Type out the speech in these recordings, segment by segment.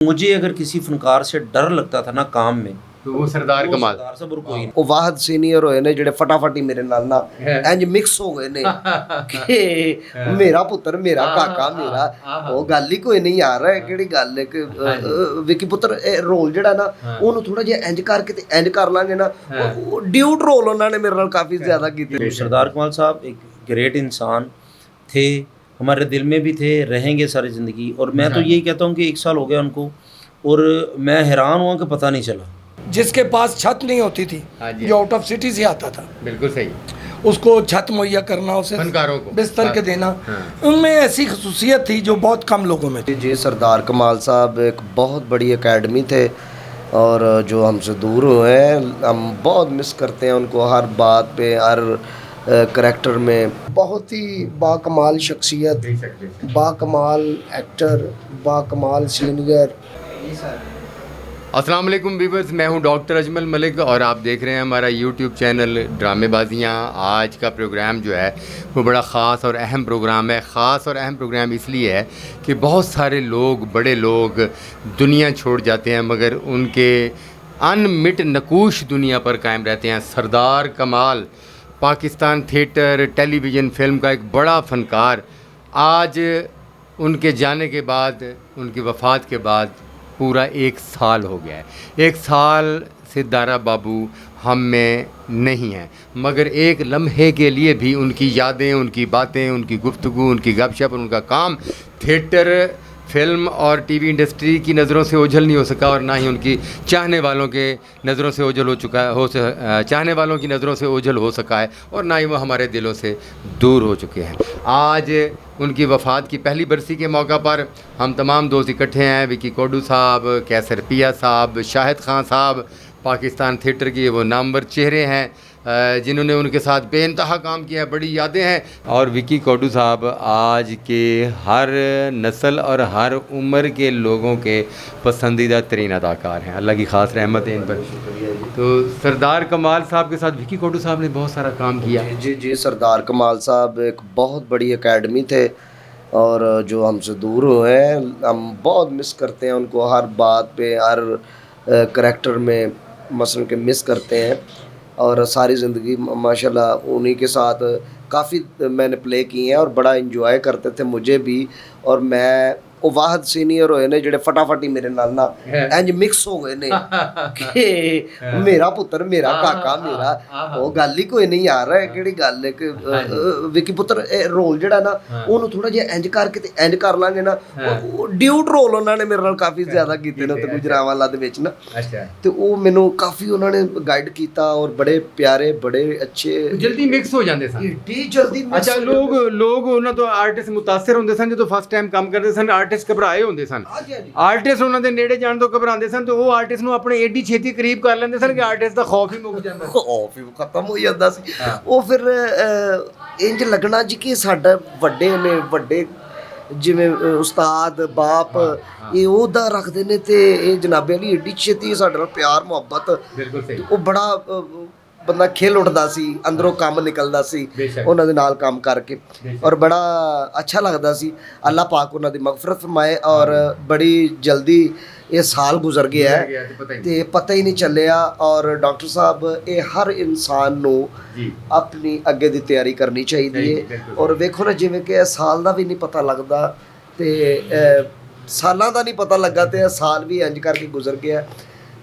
मुझे अगर किसी फनकार से डर लगता था ना काम में, तो वो सरदार वो कमाल सरदार साहब और कोई नहीं। ਉਹ ਵਾਹਦ ਸੀਨੀਅਰ ਹੋਏ ਨੇ ਜਿਹੜੇ ਫਟਾਫਟ ਹੀ ਮੇਰੇ ਨਾਲ ਨਾ ਇੰਜ ਮਿਕਸ ਹੋ ਗਏ ਨੇ ਕਿ ਮੇਰਾ ਪੁੱਤਰ ਮੇਰਾ ਕਾਕਾ ਮੇਰਾ ਉਹ ਗੱਲ ਹੀ ਕੋਈ ਨਹੀਂ ਯਾਰ ਕਿਹੜੀ ਗੱਲ ਹੈ ਕਿ ਵਿੱਕੀ ਪੁੱਤਰ ਇਹ ਰੋਲ ਜਿਹੜਾ ਨਾ ਉਹਨੂੰ ਥੋੜਾ ਜਿਹਾ ਇੰਜ ਕਰਕੇ ਤੇ ਇੰਜ ਕਰ ਲਾਂਗੇ ਨਾ ਉਹ ਡਿਊਟ ਰੋਲ ਉਹਨਾਂ ਨੇ ਮੇਰੇ ਨਾਲ ਕਾਫੀ ਜ਼ਿਆਦਾ ਕੀਤੇ। सरदार कमाल साहब एक ग्रेट इंसान थे, हमारे दिल में भी थे, रहेंगे सारी ज़िंदगी। और मैं तो यही कहता हूँ कि 1 साल हो गया उनको और मैं हैरान हुआ कि पता नहीं चला। जिसके पास छत नहीं होती थी, हाँ जी। जो आउट ऑफ सिटी से आता था, बिल्कुल सही। उसको छत मुहैया करना, उसे फनकारों को बिस्तर के देना, हाँ। उनमें ऐसी खसूसियत थी जो बहुत कम लोगों में थी। जी सरदार कमाल साहब एक बहुत बड़ी एकेडमी थे और जो हमसे दूर हुए हैं हम बहुत मिस करते हैं उनको, हर बात पे हर करैक्टर में। बहुत ही बाकमाल शख्सियत, बाकमाल एक्टर, बाकमाल सीनियर। अस्सलाम वालेकुम व्यूअर्स, मैं हूं डॉक्टर अजमल मलिक और आप देख रहे हैं हमारा यूट्यूब चैनल ड्रामेबाजियाँ। आज का प्रोग्राम जो है वो बड़ा ख़ास और अहम प्रोग्राम है। ख़ास और अहम प्रोग्राम इसलिए है कि बहुत सारे लोग, बड़े लोग दुनिया छोड़ जाते हैं मगर उनके अनमिट नकूश दुनिया पर कायम रहते हैं। सरदार कमाल पाकिस्तान थिएटर, टेलीविज़न, फिल्म का एक बड़ा फ़नकार, आज उनके जाने के बाद, उनकी वफ़ात के बाद पूरा 1 साल हो गया है। 1 साल से दारा बाबू हम में नहीं हैं, मगर एक लम्हे के लिए भी उनकी यादें, उनकी बातें, उनकी गुफ्तगू, उनकी गपशप, उनका काम थिएटर, फिल्म और टीवी इंडस्ट्री की नज़रों से ओझल नहीं हो सका और ना ही उनकी चाहने वालों के नज़रों से ओझल हो चुका है, चाहने वालों की नज़रों से ओझल हो सका है और ना ही वो हमारे दिलों से दूर हो चुके हैं। आज उनकी वफ़ात की पहली बरसी के मौका पर हम तमाम दोस्त इकट्ठे हैं। विकी कोडू साहब, कैसर पिया साहब, शाहिद खान साहब, पाकिस्तान थिएटर के वो नामवर चेहरे हैं जिन्होंने उनके साथ बेइंतहा काम किया है, बड़ी यादें हैं। और विकी कोडू साहब आज के हर नस्ल और हर उम्र के लोगों के पसंदीदा तरीन अदाकार हैं। अल्लाह की ख़ास रहमत है इन पर। तो सरदार कमाल साहब के साथ विकी कोडू साहब ने बहुत सारा काम किया। जी जी सरदार कमाल साहब एक बहुत बड़ी एकेडमी थे और जो हमसे दूर हुए हैं हम बहुत मिस करते हैं उनको, हर बात पे हर करैक्टर में मसलन के मिस करते हैं। और सारी ज़िंदगी माशाल्लाह उन्हीं के साथ काफ़ी मैंने प्ले किए हैं और बड़ा इंजॉय करते थे मुझे भी। और मैं ਉਹ ਵਾਹਦ ਸੀਨੀਅਰ ਹੋਏ ਨੇ ਜਿਹੜੇ ਫਟਾਫਟ ਹੀ ਮੇਰੇ ਨਾਲ ਨਾ ਇੰਜ ਮਿਕਸ ਹੋ ਗਏ ਨੇ ਕਿ ਮੇਰਾ ਪੁੱਤਰ ਮੇਰਾ ਕਾਕਾ ਮੇਰਾ ਉਹ ਗੱਲ ਹੀ ਕੋਈ ਨਹੀਂ ਯਾਰ ਕਿਹੜੀ ਗੱਲ ਹੈ ਕਿ ਵਿੱਕੀ ਪੁੱਤਰ ਇਹ ਰੋਲ ਜਿਹੜਾ ਨਾ ਉਹਨੂੰ ਥੋੜਾ ਜਿਹਾ ਇੰਜ ਕਰਕੇ ਤੇ ਇੰਜ ਕਰ ਲਾਂਗੇ ਨਾ ਉਹ ਡਿਊਟ ਰੋਲ ਉਹਨਾਂ ਨੇ ਮੇਰੇ ਨਾਲ ਕਾਫੀ ਜ਼ਿਆਦਾ ਕੀਤੇ ਨੇ ਤੇ ਗੁਜਰਾਂਵਾਲਾ ਦੇ ਵਿੱਚ ਨਾ। ਤੇ ਉਹ ਮੈਨੂੰ ਕਾਫੀ ਉਹਨਾਂ ਨੇ ਗਾਈਡ ਕੀਤਾ और बड़े प्यारे बड़े अच्छे जल्दी मिक्स हो जाते सन, इतनी जल्दी अच्छा लोग ਉਹਨਾਂ ਤੋਂ ਆਰਟਿਸਟ ਮੁਤਾਸਿਰ ਹੁੰਦੇ ਸਨ ਜਦੋਂ ਫਸਟ ਟਾਈਮ ਕੰਮ ਕਰਦੇ ਸਨ। ਆਰਟਿਸਟ ਘਬਰਾਏ ਹੁੰਦੇ ਸਨ, ਆਰਟਿਸਟ ਉਹਨਾਂ ਦੇ ਨੇੜੇ ਜਾਣ ਤੋਂ ਘਬਰਾਉਂਦੇ ਸਨ ਤੇ ਉਹ ਆਰਟਿਸਟ ਨੂੰ ਆਪਣੇ ਏਡੀ ਛੇਤੀ ਕਰੀਬ ਕਰ ਲੈਂਦੇ ਸਨ ਕਿ ਆਰਟਿਸਟ ਦਾ ਖੌਫ ਹੀ ਮੁੱਕ ਜਾਂਦਾ, ਖੌਫ ਹੀ ਖਤਮ ਹੋ ਜਾਂਦਾ ਸੀ। ਉਹ ਫਿਰ ਇੰਜ ਲੱਗਣਾ ਜੀ ਕਿ ਸਾਡਾ ਵੱਡੇ ਨੇ, ਵੱਡੇ ਜਿਵੇਂ ਉਸਤਾਦ ਬਾਪ ਇਹ ਉਹਦਾ ਰੱਖਦੇ ਨੇ ਤੇ ਇਹ ਜਨਾਬੇ ਵਾਲੀ ਏਡੀ ਛੇਤੀ ਸਾਡੇ ਨਾਲ ਪਿਆਰ ਮੁਹੱਬਤ। ਬਿਲਕੁਲ ਸਹੀ। ਉਹ ਬੜਾ ਬੰਦਾ ਖਿਲ ਉੱਠਦਾ ਸੀ, ਅੰਦਰੋਂ ਕੰਮ ਨਿਕਲਦਾ ਸੀ ਉਹਨਾਂ ਦੇ ਨਾਲ ਕੰਮ ਕਰਕੇ ਔਰ ਬੜਾ ਅੱਛਾ ਲੱਗਦਾ ਸੀ। ਅੱਲਾਹ ਪਾਕ ਉਹਨਾਂ ਦੀ ਮਗਫਰਤ ਫਰਮਾਏ। और बड़ी जल्दी ये साल गुजर गया है तो पता ही नहीं चलिया। और डॉक्टर साहब ये हर इंसान नू अपनी अगे दी तैयारी करनी चाहिए। और वेखो ना जिवें कि साल का भी नहीं पता लगता तो सालों का नहीं पता लगा तो साल भी इंज करके गुजर गया।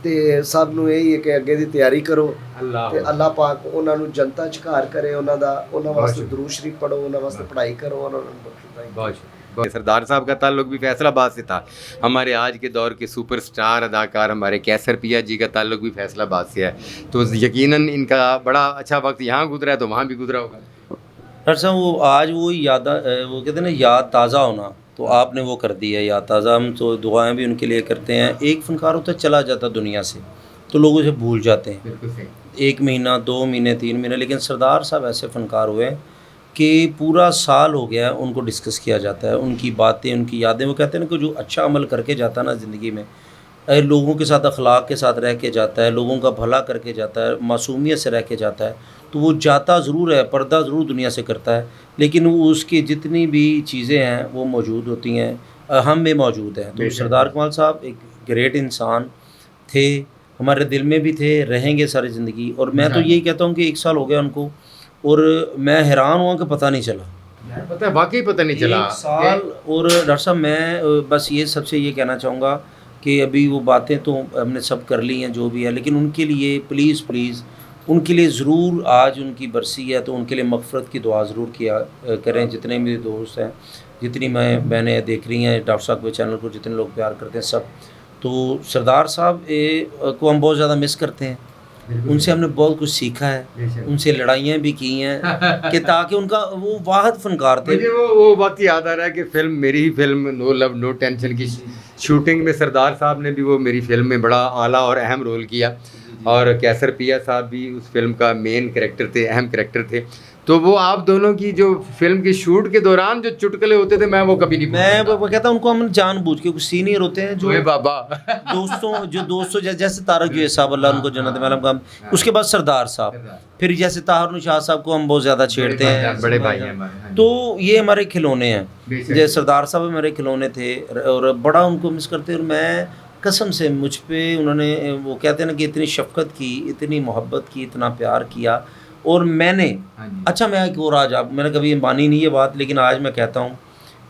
ਤੇ ਸਭ ਨੂੰ ਇਹ ਹੀ ਹੈ ਕਿ ਅੱਗੇ ਦੀ ਤਿਆਰੀ ਕਰੋ ਤੇ ਅੱਲਾਹ ਪਾਕ ਉਹਨਾਂ ਨੂੰ ਜਨਤਾ ਚ ਘਰ ਕਰੇ, ਉਹਨਾਂ ਵਾਸਤੇ ਦਰੂਦ ਸ਼ਰੀਫ ਪੜੋ, ਉਹਨਾਂ ਵਾਸਤੇ ਪੜ੍ਹਾਈ ਕਰੋ, ਉਹਨਾਂ ਨੂੰ बहुत। सरदार साहब का ताल्लुक भी फैसलाबाद से था। हमारे आज के दौर के सुपरस्टार अदाकार हमारे कैसर पिया जी का ताल्लुक भी फैसलाबाद से है, तो यकीनन इनका बड़ा अच्छा वक्त यहाँ गुजरा है तो वहाँ भी गुजरा होगा। डॉक्टर साहब वो आज वो याद, वो कहते हैं ना याद ताज़ा होना, तो आपने वो कर दी है याद ताज़ा। हम तो दुआएं भी उनके लिए करते हैं। एक फ़नकार होता चला जाता दुनिया से तो लोग उसे भूल जाते हैं, 1 महीना 2 महीने 3 महीने, लेकिन सरदार साहब ऐसे फ़नकार हुए कि पूरा साल हो गया है उनको डिस्कस किया जाता है, उनकी बातें, उनकी यादें। वो कहते हैं ना कि जो अच्छा अमल करके जाता है ना ज़िंदगी में, लोगों के साथ अखलाक के साथ रह के जाता है, लोगों का भला करके जाता है, मासूमियत से रह के जाता है, तो वो जाता ज़रूर है, पर्दा ज़रूर दुनिया से करता है, लेकिन वो उसकी जितनी भी चीज़ें हैं वो मौजूद होती हैं। हम में मौजूद हैं। तो सरदार कमाल साहब एक ग्रेट इंसान थे, हमारे दिल में भी थे, रहेंगे सारी ज़िंदगी। और मैं तो यही कहता हूँ कि 1 साल हो गया उनको, और मैं हैरान हुआ कि पता नहीं चला पता है, वाकई पता नहीं चला 1 साल। और डॉक्टर साहब मैं बस ये सबसे ये कहना चाहूँगा कि अभी वो बातें तो हमने सब कर ली हैं जो भी है, लेकिन उनके लिए प्लीज़ उनके लिए ज़रूर, आज उनकी बरसी है तो उनके लिए मग़फ़रत की दुआ ज़रूर किया करें। जितने मेरे दोस्त हैं, जितनी बहनें देख रही हैं डॉक्टर साहब के चैनल को, जितने लोग प्यार करते हैं सब, तो सरदार साहब को हम बहुत ज़्यादा मिस करते हैं। उनसे हमने बहुत कुछ सीखा है, उनसे लड़ाइयाँ भी की हैं कि ताकि उनका वो वाहिद फनकार थे। मुझे वो वक्त याद आ रहा है कि फिल्म, मेरी ही film no love no tension की शूटिंग में सरदार साहब ने भी वो मेरी फिल्म में बड़ा आला और अहम रोल किया, और कैसर पिया साहब भी उस फिल्म का मेन कैरेक्टर थे, अहम कैरेक्टर थे। तो वो आप दोनों की जो फिल्म की शूट के दौरान जो चुटकुले होते थे, मैं वो कभी नहीं मैं वो कहता हूँ उनको हम जानबूझ के, कुछ सीनियर होते हैं जो बाबा दोस्तों जैसे तारक जुए साहब, अल्लाह उनको जन्नत में अलम, उसके बाद सरदार साहब, फिर जैसे ताहर शाह साहब को हम बहुत ज़्यादा छेड़ते हैं, बड़े भाई हैं हमारे। तो ये हमारे खिलौने हैं। जैसे सरदार साहब हमारे खिलौने थे और बड़ा उनको मिस करते। और मैं कसम से, मुझ पे उन्होंने, वो कहते हैं ना कि इतनी शफ़क़त की, इतनी मोहब्बत की, इतना प्यार किया। और मैंने अच्छा, मैं एक और आज, आप मैंने कभी मानी नहीं ये बात, लेकिन आज मैं कहता हूँ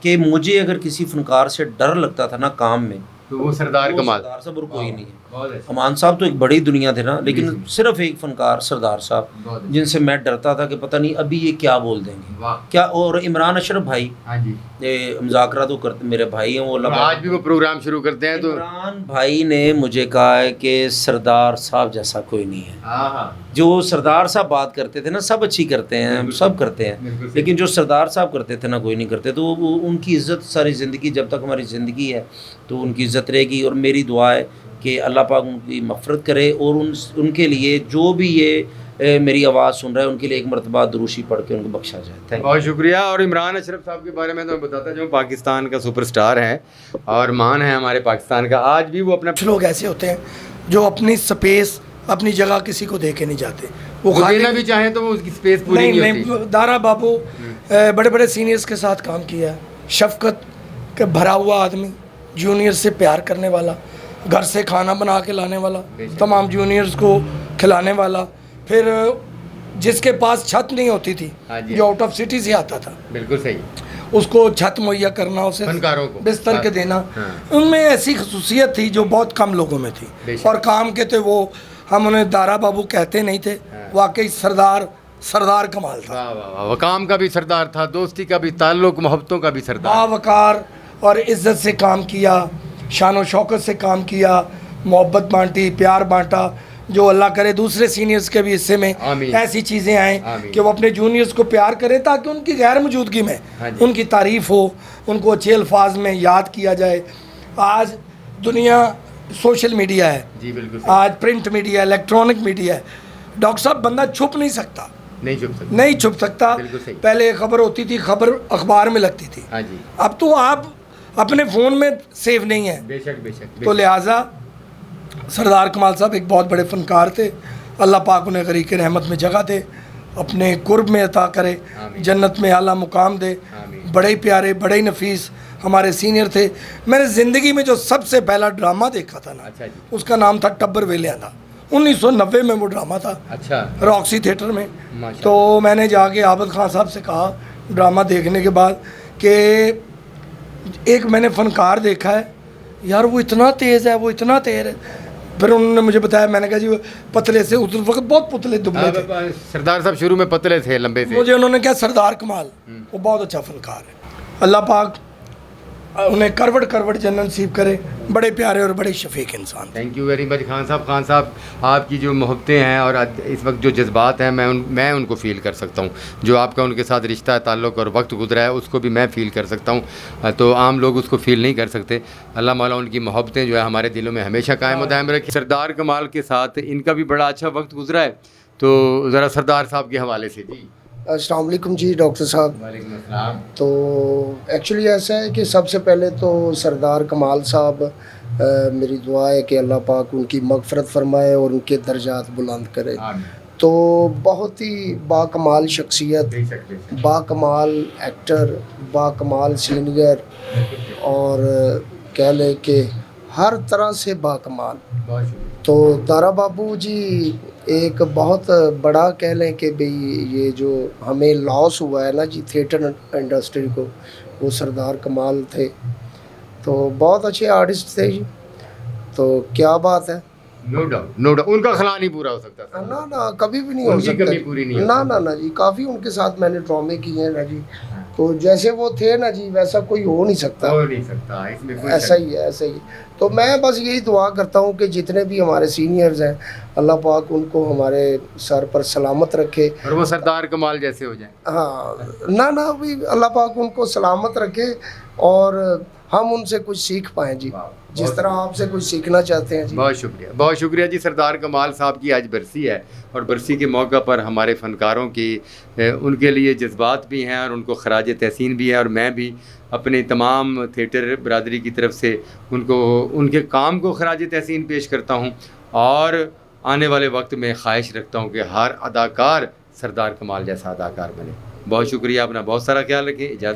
कि मुझे अगर किसी फनकार से डर लगता था ना काम में, तो वो सरदार कमाल साहब और कोई नहीं है। अमान साहब तो एक बड़ी दुनिया थे ना, लेकिन सिर्फ एक फनकार सरदार साहब, जिनसे मैं डरता था कि पता नहीं अभी ये क्या बोल देंगे क्या। और इमरान अशरफ भाई, मुज़ाकरा तो करते, मेरे भाई हैं वो, आज भी वो प्रोग्राम शुरू करते हैं। तो इमरान भाई ने मुझे कहा है कि सरदार साहब जैसा कोई नहीं है। जो सरदार साहब बात करते थे ना, सब अच्छी करते हैं, सब करते हैं, लेकिन जो सरदार साहब करते थे ना, कोई नहीं करते। तो उनकी इज़्ज़त सारी ज़िंदगी, जब तक हमारी ज़िंदगी है तो उनकी इज़्ज़त रहेगी। और मेरी दुआ है कि अल्लाह पाक उनकी मग़फ़रत करे, और उनके लिए जो भी ये मेरी आवाज़ सुन रहा है, उनके लिए एक मरतबा दुरूशी पढ़ के उनको बख्शा जाए। बहुत शुक्रिया। और इमरान अशरफ साहब के बारे में तो मैं बताता जाऊँ, पाकिस्तान का सुपरस्टार है और मान है हमारे पाकिस्तान का। आज भी वो अपना, कुछ लोग ऐसे होते हैं जो अपनी स्पेस, अपनी जगह किसी को दे के नहीं जाते। वो देना भी चाहे तो वो उसकी स्पेस पूरी नहीं होती। दारा बाबू बड़े बड़े सीनियर्स के साथ काम किया है, शफ़क़त का भरा हुआ आदमी, जूनियर से प्यार करने वाला, घर से खाना बना के लाने वाला, तमाम जूनियर्स को खिलाने वाला। फिर जिसके पास छत नहीं होती थी, जो आउट ऑफ सिटी से आता था, बिल्कुल सही, उसको छत मुहैया करना, उसे बिस्तर के देना। उनमें ऐसी खसूसियत थी जो बहुत कम लोगों में थी। और काम के थे वो, हम उन्हें दारा बाबू कहते नहीं थे, वाकई सरदार कमाल था। काम का भी सरदार था, दोस्ती का भी, ताल्लुक मोहब्बतों का भी सरदार, वक़ार और इज़्ज़त से काम किया, शान व शौकत से काम किया, मोहब्बत बांटी, प्यार बांटा। जो अल्लाह करे दूसरे सीनियर्स के भी हिस्से में ऐसी चीज़ें आएँ कि वो अपने जूनियर्स को प्यार करें, ताकि उनकी गैर मौजूदगी में उनकी तारीफ़ हो, उनको अच्छे अल्फाज में याद किया जाए। आज दुनिया सोशल मीडिया है, जी बिल्कुल, आज प्रिंट मीडिया, इलेक्ट्रॉनिक मीडिया है। डॉक्टर साहब, बंदा छुप नहीं सकता, नहीं छुप सकता। पहले खबर होती थी, खबर अखबार में लगती थी, अब तो आप अपने फ़ोन में सेव नहीं है। बेशक। तो लिहाजा सरदार कमाल साहब एक बहुत बड़े फ़नकार थे। अल्लाह पाक उन्हें गरीक़ रहमत में जगह दे, अपने कुर्ब में अता करे, जन्नत में आला मुकाम दे। बड़े ही प्यारे, बड़े ही नफीस हमारे सीनियर थे। मैंने ज़िंदगी में जो सबसे पहला ड्रामा देखा था ना, उसका नाम था टब्बर वेलियां था। 1990 में वो ड्रामा था, रॉक्सी थिएटर में। तो मैंने जाके आबद खान साहब से कहा ड्रामा देखने के बाद कि एक मैंने फ़नकार देखा है यार, वो इतना तेज़ है, वो इतना तेज़ है। फिर उन्होंने मुझे बताया, मैंने कहा जी वो पतले से, उस वक्त बहुत पुतले दुबले थे। सरदार साहब शुरू में पतले थे, लंबे थे। मुझे उन्होंने कहा सरदार कमाल, वो बहुत अच्छा फ़नकार है। अल्लाह पाक उन्हें करवट जन्नत नसीब करे। बड़े प्यारे और बड़े शफीक इंसान। Thank you very much Khan साहब, आपकी जो मोहब्बतें हैं और इस वक्त जो जज्बात हैं, मैं उनको फ़ील कर सकता हूँ। जो आपका उनके साथ रिश्ता, ताल्लुक़ और वक्त गुजरा है, उसको भी मैं फ़ील कर सकता हूँ। तो आम लोग उसको फ़ील नहीं कर सकते। अल्लाह मौला उनकी मोहब्बतें जो है हमारे दिलों में हमेशा कायम दायम रखे। सरदार कमाल के साथ इनका भी बड़ा अच्छा वक्त गुजरा है, तो ज़रा सरदार साहब के हवाले से। जी अस्सलाम वालेकुम जी डॉक्टर साहब। वालेकुम अस्सलाम। तो एक्चुअली ऐसा है कि सबसे पहले तो सरदार कमाल साहब, मेरी दुआ है कि अल्लाह पाक उनकी मग़फ़रत फ़रमाए और उनके दर्जात बुलंद करे। तो बहुत ही बाकमाल शख्सियत, बाकमाल एक्टर, बाकमाल सीनियर और कह लें कि हर तरह से बाकमाल। बहुत शुक्रिया। तो दारा बाबू जी एक बहुत बड़ा कह लें कि भाई ये जो हमें लॉस हुआ है ना जी थिएटर इंडस्ट्री को, वो सरदार कमाल थे। तो बहुत अच्छे आर्टिस्ट थे जी, तो क्या बात है। नो डाउट, नो डाउट, उनका खला नहीं पूरा हो सकता था। ना ना कभी भी नहीं हो उनकी सकता कमी पूरी नहीं हो ना ना ना जी, काफ़ी उनके साथ मैंने ड्रामे किए हैं ना जी। तो जैसे वो थे ना जी वैसा कोई हो नहीं सकता, हो नहीं सकता, इसमें कोई ऐसा ही है, ऐसा ही। तो मैं बस यही दुआ करता हूँ कि जितने भी हमारे सीनियर्स हैं अल्लाह पाक उनको हमारे सर पर सलामत रखे। और वो सरदार कमाल जैसे हो जाए। हाँ ना ना भी अल्लाह पाक उनको सलामत रखे और हम उनसे कुछ सीख पाएँ जी, जिस तरह आपसे कुछ सीखना चाहते हैं जी। बहुत शुक्रिया, बहुत शुक्रिया जी। सरदार कमाल साहब की आज बरसी है और बरसी के मौका पर हमारे फ़नकारों की उनके लिए जज्बात भी हैं और उनको खराज तहसीन भी है। और मैं भी अपने तमाम थिएटर बरादरी की तरफ से उनको उनके काम को खराज तहसीन पेश करता हूँ और आने वाले वक्त में ख्वाहिश रखता हूँ कि हर अदाकार सरदार कमाल जैसा अदाकार बने। बहुत शुक्रिया, अपना बहुत सारा ख्याल रखें। इजाज़त।